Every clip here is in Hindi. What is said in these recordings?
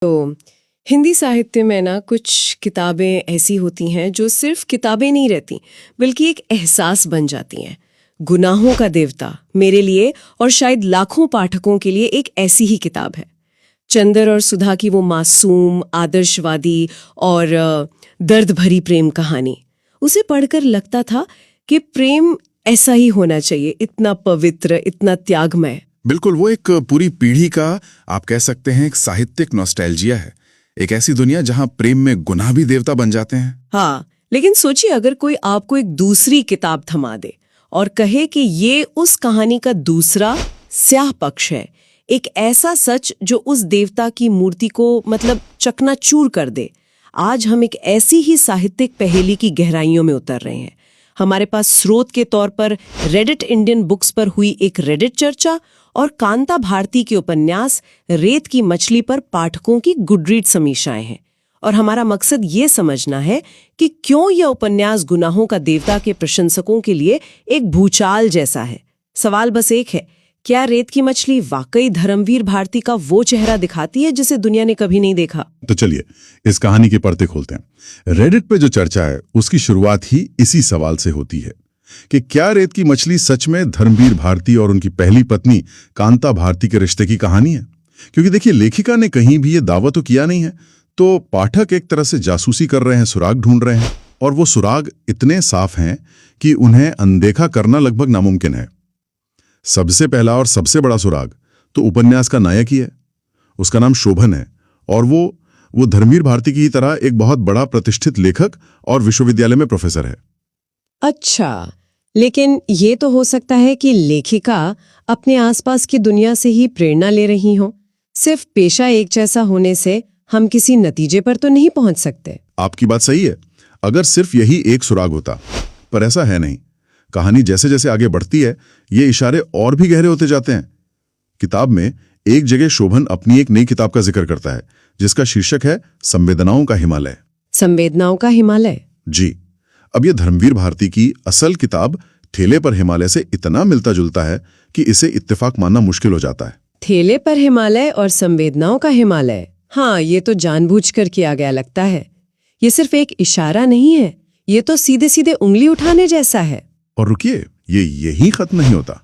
तो हिंदी साहित्य में ना कुछ किताबें ऐसी होती हैं जो सिर्फ किताबें नहीं रहती बल्कि एक एहसास बन जाती हैं। गुनाहों का देवता मेरे लिए और शायद लाखों पाठकों के लिए एक ऐसी ही किताब है। चंदर और सुधा की वो मासूम, आदर्शवादी और दर्द भरी प्रेम कहानी, उसे पढ़कर लगता था कि प्रेम ऐसा ही होना चाहिए, इतना पवित्र, इतना त्यागमय। बिल्कुल, वो एक पूरी पीढ़ी का आप कह सकते हैं एक साहित्यिक नॉस्टैल्जिया है। एक ऐसी दुनिया जहां प्रेम में गुनाह भी देवता बन जाते हैं। हाँ, लेकिन सोचिए अगर कोई आपको एक दूसरी किताब थमा दे और कहे कि ये उस कहानी का दूसरा स्याह पक्ष है, एक ऐसा सच जो उस देवता की मूर्ति को चकनाचूर कर दे। आज हम एक ऐसी ही साहित्यिक पहेली की गहराइयों में उतर रहे हैं। हमारे पास स्रोत के तौर पर रेडिट इंडियन बुक्स पर हुई एक रेडिट चर्चा और कांता भारती के उपन्यास रेत की मछली पर पाठकों की गुडरीड समीक्षाएं हैं। और हमारा मकसद ये समझना है कि क्यों यह उपन्यास गुनाहों का देवता के प्रशंसकों के लिए एक भूचाल जैसा है। सवाल बस एक है, क्या रेत की मछली वाकई धर्मवीर भारती का वो चेहरा दिखाती है जिसे दुनिया ने कभी नहीं देखा? तो चलिए इस कहानी के पर्दे खोलते हैं। रेडिट पे जो चर्चा है उसकी शुरुआत ही इसी सवाल से होती है कि क्या रेत की मछली सच में धर्मवीर भारती और उनकी पहली पत्नी कांता भारती के रिश्ते की कहानी है। क्योंकि देखिए, लेखिका ने कहीं भी ये दावा तो किया नहीं है, तो पाठक एक तरह से जासूसी कर रहे हैं, सुराग ढूंढ रहे हैं, और वो सुराग इतने साफ हैं कि उन्हें अनदेखा करना लगभग नामुमकिन है। सबसे पहला और सबसे बड़ा सुराग तो उपन्यास का नायक ही है। उसका नाम शोभन है और वो धर्मवीर भारती की तरह एक बहुत बड़ा प्रतिष्ठित लेखक और विश्वविद्यालय में प्रोफेसर है। अच्छा, लेकिन ये तो हो सकता है कि लेखिका अपने आसपास की दुनिया से ही प्रेरणा ले रही हो। सिर्फ पेशा एक जैसा होने से हम किसी नतीजे पर तो नहीं पहुंच सकते। आपकी बात सही है, अगर सिर्फ यही एक सुराग होता, पर ऐसा है नहीं। कहानी जैसे जैसे आगे बढ़ती है ये इशारे और भी गहरे होते जाते हैं। किताब में एक जगह शोभन अपनी एक नई किताब का जिक्र करता है जिसका शीर्षक है संवेदनाओं का हिमालय। संवेदनाओं का हिमालय? जी। अब ये धर्मवीर भारती की असल किताब ठेले पर हिमालय से इतना मिलता जुलता है कि इसे इत्तेफाक मानना मुश्किल हो जाता है। ठेले पर हिमालय और संवेदनाओं का हिमालय, हाँ, ये तो जानबूझकर किया गया लगता है। ये सिर्फ एक इशारा नहीं है, ये तो सीधे सीधे उंगली उठाने जैसा है। और रुकिए, ये यही खत्म नहीं होता।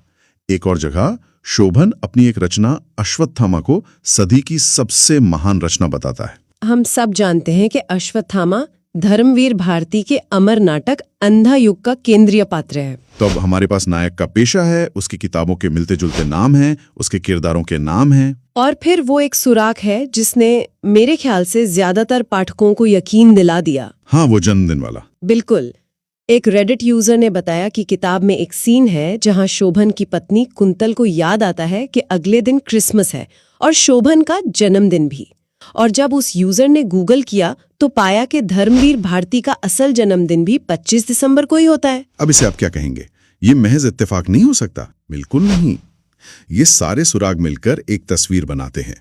एक और जगह शोभन अपनी एक रचना अश्वत्थामा को सदी की सबसे महान रचना बताता है। हम सब जानते हैं कि अश्वत्थामा धर्मवीर भारती के अमर नाटक अंधा युग का केंद्रीय पात्र है। तो अब हमारे पास नायक का पेशा है, उसकी किताबों के मिलते जुलते नाम हैं, उसके किरदारों के नाम हैं, और फिर वो एक सुराग है जिसने मेरे ख्याल से ज्यादातर पाठकों को यकीन दिला दिया। हाँ, वो जन्मदिन वाला। बिल्कुल। एक रेडिट यूजर ने बताया कि किताब में एक सीन है जहां शोभन की पत्नी कुंतल को याद आता है कि अगले दिन क्रिसमस है और शोभन का जन्मदिन भी। और जब उस यूजर ने गूगल किया तो पाया कि धर्मवीर भारती का असल जन्मदिन भी 25 दिसंबर को ही होता है। अब इसे आप क्या कहेंगे? ये महज इत्तेफाक नहीं हो सकता। बिल्कुल नहीं, ये सारे सुराग मिलकर एक तस्वीर बनाते हैं।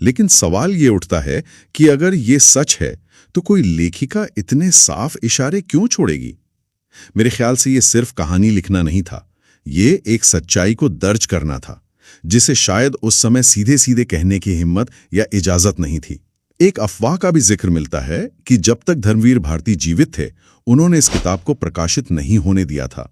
लेकिन सवाल ये उठता है कि अगर ये सच है तो कोई लेखिका इतने साफ इशारे क्यों छोड़ेगी? मेरे ख्याल से ये सिर्फ कहानी लिखना नहीं था, ये एक सच्चाई को दर्ज करना था जिसे शायद उस समय सीधे सीधे कहने की हिम्मत या इजाजत नहीं थी। एक अफवाह का भी जिक्र मिलता है कि जब तक धर्मवीर भारती जीवित थे उन्होंने इस किताब को प्रकाशित नहीं होने दिया था।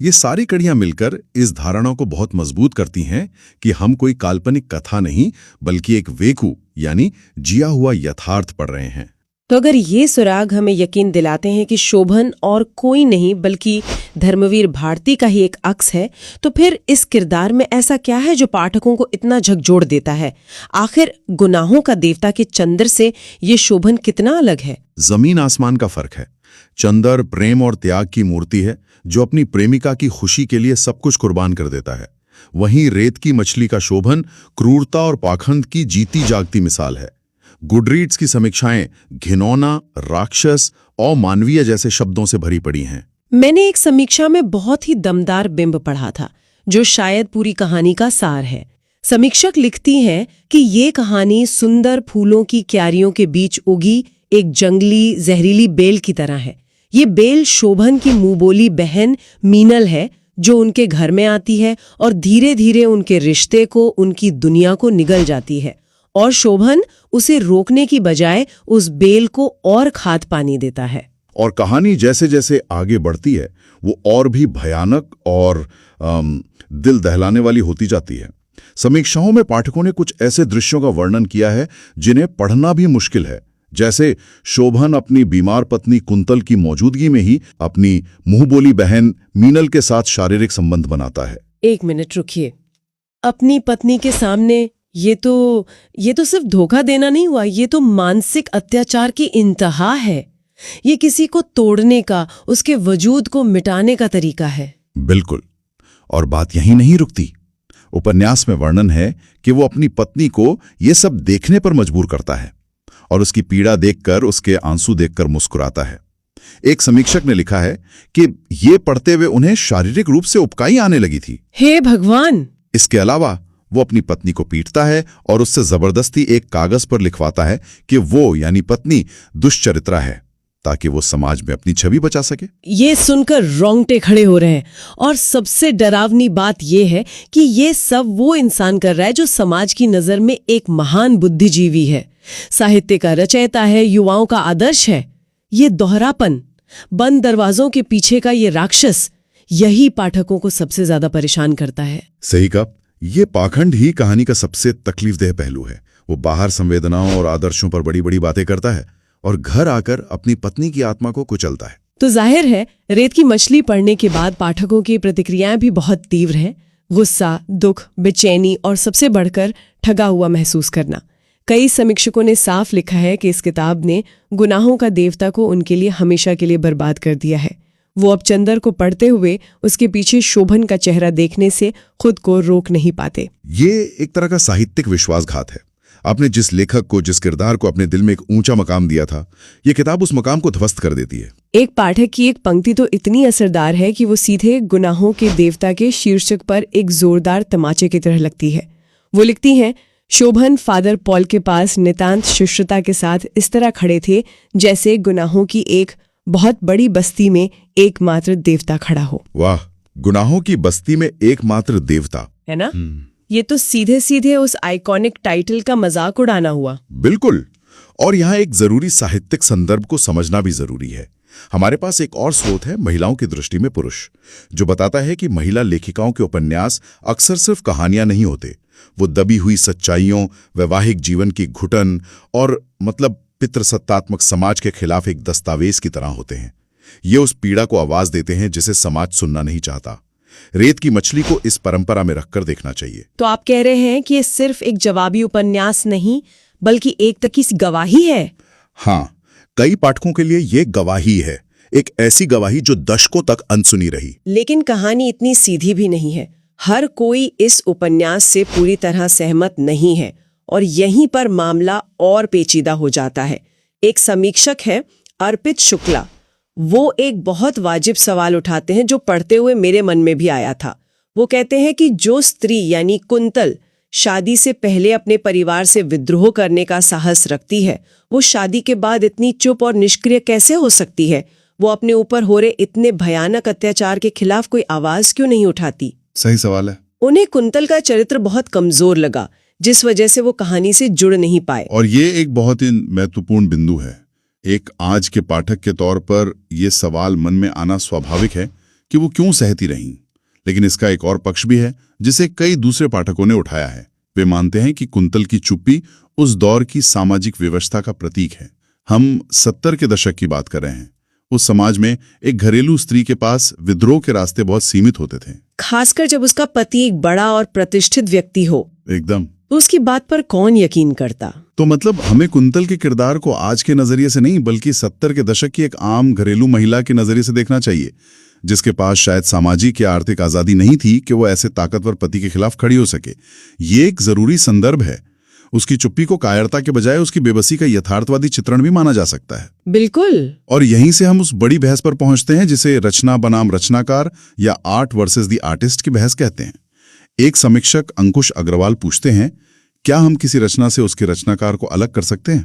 ये सारी कड़ियां मिलकर इस धारणा को बहुत मजबूत करती हैं कि हम कोई काल्पनिक कथा नहीं बल्कि एक वेकू यानी जिया हुआ यथार्थ पढ़ रहे हैं। तो अगर ये सुराग हमें यकीन दिलाते हैं कि शोभन और कोई नहीं बल्कि धर्मवीर भारती का ही एक अक्स है, तो फिर इस किरदार में ऐसा क्या है जो पाठकों को इतना झकझोर देता है? आखिर गुनाहों का देवता के चंदर से ये शोभन कितना अलग है? जमीन आसमान का फर्क है। चंदर प्रेम और त्याग की मूर्ति है जो अपनी प्रेमिका की खुशी के लिए सब कुछ कुर्बान कर देता है। वहीं रेत की मछली का शोभन क्रूरता और पाखंड की जीती जागती मिसाल है। गुडरीड्स की समीक्षाएं घिनौना, राक्षस और मानवीय जैसे शब्दों से भरी पड़ी हैं। मैंने एक समीक्षा में बहुत ही दमदार बिंब पढ़ा था जो शायद पूरी कहानी का सार है। समीक्षक लिखती हैं कि ये कहानी सुंदर फूलों की क्यारियों के बीच उगी एक जंगली जहरीली बेल की तरह है। ये बेल शोभन की मुंहबोली बहन मीनल है जो उनके घर में आती है और धीरे धीरे उनके रिश्ते को, उनकी दुनिया को निगल जाती है। और शोभन उसे रोकने की बजाय उस बेल को और खाद पानी देता है। और कहानी जैसे जैसे आगे बढ़ती है वो और भी भयानक और दिल दहलाने वाली होती जाती है। समीक्षाओं में पाठकों ने कुछ ऐसे दृश्यों का वर्णन किया है जिन्हें पढ़ना भी मुश्किल है, जैसे शोभन अपनी बीमार पत्नी कुंतल की मौजूदगी में ही अपनी मुंहबोली बहन मीनल के साथ शारीरिक संबंध बनाता है। 1 मिनट रुकिए। अपनी पत्नी के सामने ये तो सिर्फ धोखा देना नहीं हुआ, ये तो मानसिक अत्याचार की इंतहा है। ये किसी को तोड़ने का, उसके वजूद को मिटाने का तरीका है। बिल्कुल। और बात यहीं नहीं रुकती। उपन्यास में वर्णन है कि वो अपनी पत्नी को ये सब देखने पर मजबूर करता है और उसकी पीड़ा देखकर, उसके आंसू देखकर मुस्कुराता है। एक समीक्षक ने लिखा है कि ये पढ़ते हुए उन्हें शारीरिक रूप से उबकाई आने लगी थी। हे भगवान! इसके अलावा वो अपनी पत्नी को पीटता है और उससे जबरदस्ती एक कागज पर लिखवाता है कि वो यानी पत्नी दुष्चरित्रा है, ताकि वो समाज में अपनी छवि बचा सके। ये सुनकर रोंगटे खड़े हो रहे हैं। और सबसे डरावनी बात ये है कि ये सब वो इंसान कर रहा है जो समाज की नजर में एक महान बुद्धिजीवी है, साहित्य का रचयिता है, युवाओं का आदर्श है। ये दोहरापन, बंद दरवाजों के पीछे का ये राक्षस, यही पाठकों को सबसे ज्यादा परेशान करता है। सही कहा। ये पाखंड ही कहानी का सबसे तकलीफदेह पहलू है। वो बाहर संवेदनाओं और आदर्शों पर बड़ी बड़ी बातें करता है और घर आकर अपनी पत्नी की आत्मा को कुचलता है। तो जाहिर है रेत की मछली पढ़ने के बाद पाठकों की प्रतिक्रियाएं भी बहुत तीव्र हैं। गुस्सा, दुख, बेचैनी और सबसे बढ़कर ठगा हुआ महसूस करना। कई समीक्षकों ने साफ लिखा है कि इस किताब ने गुनाहों का देवता को उनके लिए हमेशा के लिए बर्बाद कर दिया है। वो अब चंदर को पढ़ते हुए उसके पीछे शोभन का चेहरा देखने से खुद को रोक नहीं पाते। ये एक तरह का साहित्यिक विश्वासघात है। आपने जिस लेखक को, जिस किरदार को अपने दिल में एक ऊंचा मकाम दिया था, ये किताब उस मकाम को ध्वस्त कर देती है। एक पाठक की एक पंक्ति तो इतनी असरदार है कि वो सीधे गुनाहों के देवता के शीर्षक पर एक जोरदार तमाचे की तरह लगती है। वो लिखती हैं, शोभन फादर पॉल के पास नितांत शिष्टता के साथ इस तरह खड़े थे जैसे गुनाहों की एक बहुत बड़ी बस्ती में एकमात्र देवता खड़ा हो। वाह, गुनाहों की बस्ती में एकमात्र देवता, है ना? ये तो सीधे सीधे उस आइकॉनिक टाइटल का मजाक उड़ाना हुआ। बिल्कुल। और यहाँ एक जरूरी साहित्यिक संदर्भ को समझना भी जरूरी है। हमारे पास एक और स्रोत है, महिलाओं की दृष्टि में पुरुष, जो बताता है कि महिला लेखिकाओं के उपन्यास अक्सर सिर्फ कहानियां नहीं होते। वो दबी हुई सच्चाइयों, वैवाहिक जीवन की घुटन और पितृसत्तात्मक समाज के खिलाफ एक दस्तावेज की तरह होते हैं। ये उस पीड़ा को आवाज देते हैं जिसे समाज सुनना नहीं चाहता। रेत की मछली को इस परंपरा में रखकर देखना चाहिए। तो आप कह रहे हैं कि ये सिर्फ एक जवाबी उपन्यास नहीं, बल्कि एक तरह की गवाही है। हाँ, कई पाठकों के लिए ये गवाही है, एक ऐसी गवाही जो दशकों तक अनसुनी रही। लेकिन कहानी इतनी सीधी भी नहीं है। हर कोई इस उपन्यास से पूरी तरह सहमत नहीं है और यहीं पर मामला और पेचीदा हो जाता है। एक समीक्षक है अर्पित शुक्ला, वो एक बहुत वाजिब सवाल उठाते हैं जो पढ़ते हुए मेरे मन में भी आया था। वो कहते हैं कि जो स्त्री यानी कुंतल शादी से पहले अपने परिवार से विद्रोह करने का साहस रखती है, वो शादी के बाद इतनी चुप और निष्क्रिय कैसे हो सकती है? वो अपने ऊपर हो रहे इतने भयानक अत्याचार के खिलाफ कोई आवाज क्यों नहीं उठाती? सही सवाल है। उन्हें कुंतल का चरित्र बहुत कमजोर लगा, जिस वजह से वो कहानी से जुड़ नहीं पाए। और ये एक बहुत ही महत्वपूर्ण बिंदु है। एक आज के पाठक के तौर पर यह सवाल मन में आना स्वाभाविक है कि वो क्यों सहती रहीं। लेकिन इसका एक और पक्ष भी है जिसे कई दूसरे पाठकों ने उठाया है। वे मानते हैं कि कुंतल की चुप्पी उस दौर की सामाजिक व्यवस्था का प्रतीक है। हम 70 के दशक की बात कर रहे हैं। उस समाज में एक घरेलू स्त्री के पास विद्रोह के रास्ते बहुत सीमित होते थे, खासकर जब उसका पति एक बड़ा और प्रतिष्ठित व्यक्ति हो। एकदम। तो उसकी बात पर कौन यकीन करता? तो हमें कुंतल के किरदार को आज के नजरिए से नहीं, बल्कि 70 के दशक की एक आम घरेलू महिला के नजरिए से देखना चाहिए, जिसके पास शायद सामाजिक या आर्थिक आजादी नहीं थी कि वो ऐसे ताकतवर पति के खिलाफ खड़ी हो सके। ये एक जरूरी संदर्भ है। उसकी चुप्पी को कायरता के बजाय उसकी बेबसी का यथार्थवादी चित्रण भी माना जा सकता है। बिल्कुल। और यहीं से हम उस बड़ी बहस पर पहुंचते हैं जिसे रचना बनाम रचनाकार या आर्ट वर्सेस द आर्टिस्ट की बहस कहते हैं। एक समीक्षक अंकुश अग्रवाल पूछते हैं, क्या हम किसी रचना से उसके रचनाकार को अलग कर सकते हैं?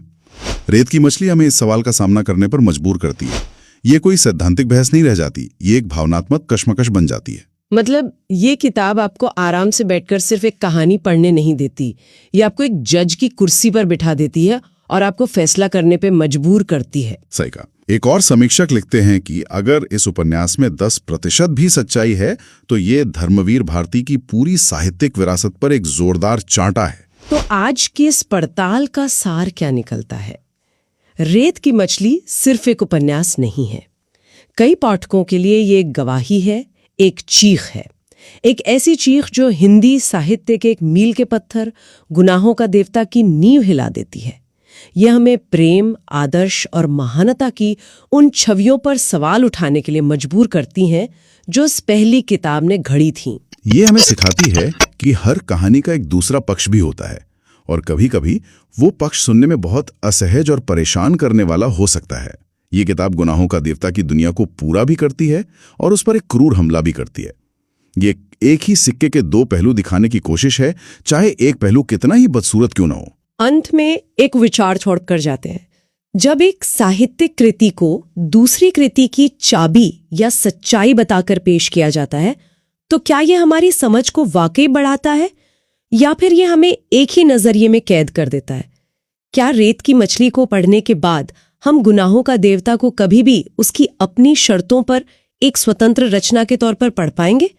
रेत की मछली हमें इस सवाल का सामना करने पर मजबूर करती है। ये कोई सैद्धांतिक बहस नहीं रह जाती, ये एक भावनात्मक कशमकश बन जाती है। मतलब ये किताब आपको आराम से बैठकर सिर्फ एक कहानी पढ़ने नहीं देती, ये आपको एक जज की कुर्सी पर बिठा देती है और आपको फैसला करने पे मजबूर करती है। सही कहा। एक और समीक्षक लिखते हैं कि अगर इस उपन्यास में 10% भी सच्चाई है तो ये धर्मवीर भारती की पूरी साहित्यिक विरासत पर एक जोरदार चांटा है। तो आज की इस पड़ताल का सार क्या निकलता है? रेत की मछली सिर्फ एक उपन्यास नहीं है। कई पाठकों के लिए ये एक गवाही है, एक चीख है, एक ऐसी चीख जो हिंदी साहित्य के एक मील के पत्थर, गुनाहों का देवता की नींव हिला देती है। यह हमें प्रेम, आदर्श और महानता की उन छवियों पर सवाल उठाने के लिए मजबूर करती हैं जो इस पहली किताब ने घड़ी थीं। ये हमें सिखाती है कि हर कहानी का एक दूसरा पक्ष भी होता है और कभी-कभी वो पक्ष सुनने में बहुत असहज और परेशान करने वाला हो सकता है। ये किताब गुनाहों का देवता की दुनिया को पूरा भी करती है और उस पर एक क्रूर हमला भी करती है। ये एक ही सिक्के के दो पहलू दिखाने की कोशिश है, चाहे एक पहलू कितना ही बदसूरत क्यों ना हो। अंत में एक विचार छोड़कर जाते हैं। जब एक साहित्यिक कृति को दूसरी कृति की चाबी या सच्चाई बताकर पेश किया जाता है, तो क्या यह हमारी समझ को वाकई बढ़ाता है या फिर यह हमें एक ही नजरिए में कैद कर देता है? क्या रेत की मछली को पढ़ने के बाद हम गुनाहों का देवता को कभी भी उसकी अपनी शर्तों पर एक स्वतंत्र रचना के तौर पर पढ़ पाएंगे?